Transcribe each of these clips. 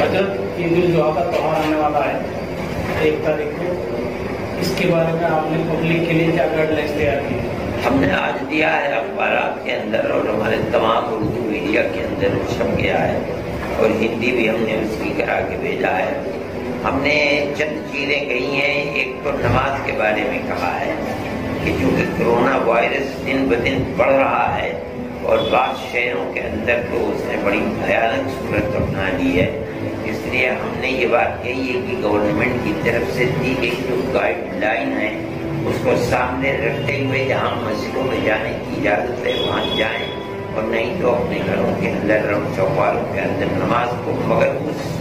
حضرت عید الاضحیٰ کا تہوار آنے والا ہے 1 تاریخ کو، اس کے بارے میں آپ نے پبلک کے لیے کیا گائیڈ لائنس تیار کی؟ ہم نے آج دیا ہے اخبارات کے اندر اور ہمارے تمام اردو میڈیا کے اندر چھپ گیا ہے، اور ہندی بھی ہم نے اس کی کرا کے بھیجا ہے۔ ہم نے چند چیزیں کہی ہیں۔ ایک تو نماز کے بارے میں کہا ہے کہ چونکہ کرونا وائرس دن بدن بڑھ رہا ہے اور بعض شہروں کے اندر تو اس نے بڑی بھیانک صورت اپنا لی ہے، اس لیے ہم نے یہ بات کہی ہے کہ گورنمنٹ کی طرف سے دی گئی جو گائیڈ لائن ہے اس کو سامنے رکھتے ہوئے جہاں مسجدوں میں جانے کی اجازت ہے وہاں جائیں، اور نہیں تو اپنے گھروں کے اندر چوپالوں کے اندر نماز کو، مگر اس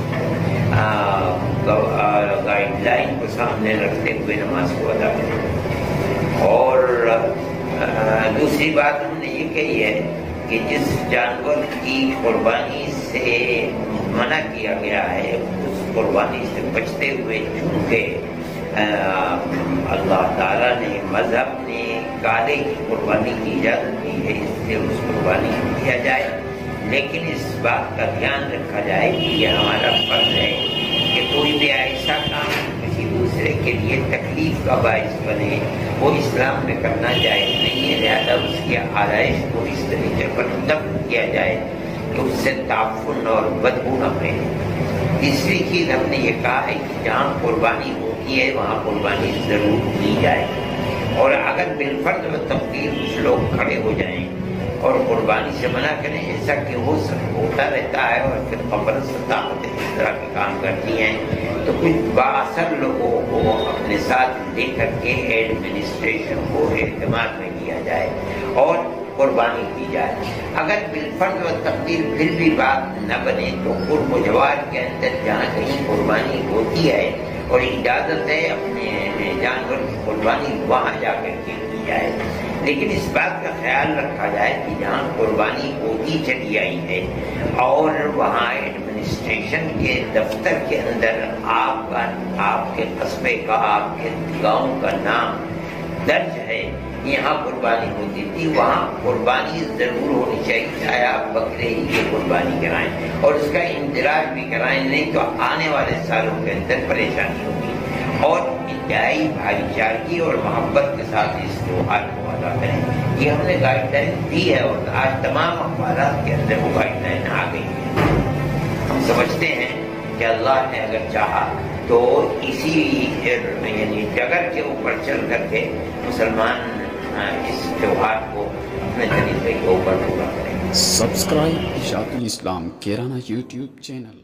گائیڈ لائن کو سامنے رکھتے ہوئے نماز کو ادا کریں۔ اور دوسری بات ہم نے یہ کہی ہے کہ جس جانور کی قربانی سے منع کیا گیا ہے اس قربانی سے بچتے ہوئے، چونکہ اللہ تعالیٰ نے، مذہب نے کالے کی قربانی کی اجازت دی ہے، اس سے اس قربانی کو کیا جائے، لیکن اس بات کا دھیان رکھا جائے کہ یہ ہمارا فرض ہے کہ کوئی بھی ایسا کام کسی دوسرے کے لیے تکلیف کا باعث بنے وہ اسلام میں کرنا جائز نہیں ہے، لہذا اس کی آرائش کو اس طریقے پر دفن کیا جائے کہ اس سے تعفن اور بدبو نہ پھیلے۔ تیسری چیز ہم نے یہ کہا ہے کہ جہاں قربانی ہوتی ہے وہاں قربانی ضرور کی جائے، اور اگر بالفرض و تقدیر کچھ لوگ کھڑے ہو جائیں اور قربانی سے منع کریں، ایسا کہ وہ سب ہوتا رہتا ہے اور پھر خبر طاقتیں اس طرح کے کام کرتی ہیں، تو کچھ بااثر لوگوں کو اپنے ساتھ لے کر کے ایڈمنسٹریشن کو اعتماد میں لیا جائے اور قربانی کی جائے۔ اگر بالفرض و تقدیر پھر بھی بات نہ بنے تو قرب و جوار کے اندر جہاں کہیں قربانی ہوتی ہے اور اجازت ہے اپنے جانور کی قربانی، وہاں جا کر کے کی جائے، لیکن اس بات کا خیال رکھا جائے کہ جہاں قربانی ہوتی چلی آئی ہے اور وہاں ایڈمنسٹریشن کے دفتر کے اندر آپ کے قصبے کا، آپ کے گاؤں کا نام درج ہے، یہاں قربانی ہوتی تھی، وہاں قربانی ضرور ہونی چاہیے، چاہے آپ بکرے ہی کی قربانی کرائیں اور اس کا اندراج بھی کرائیں، نہیں تو آنے والے سالوں کے اندر پریشانی ہوگی۔ اور انتہائی بھائی چارگی اور محبت کے ساتھ اس تہوار کو ادا کریں، یہ ہم نے گائیڈ لائن دی ہے، اور آج تمام اخبارات کے اندر وہ گائیڈ لائن آ گئی ہے۔ ہم سمجھتے ہیں کہ اللہ نے اگر چاہا تو اسی یعنی ڈگر کے اوپر چل کر کے مسلمان اس تہوار کو اپنے طریقے کے اوپر پورا کریں۔ سبسکرائب اشاعت الاسلام کیرانہ یوٹیوب چینل۔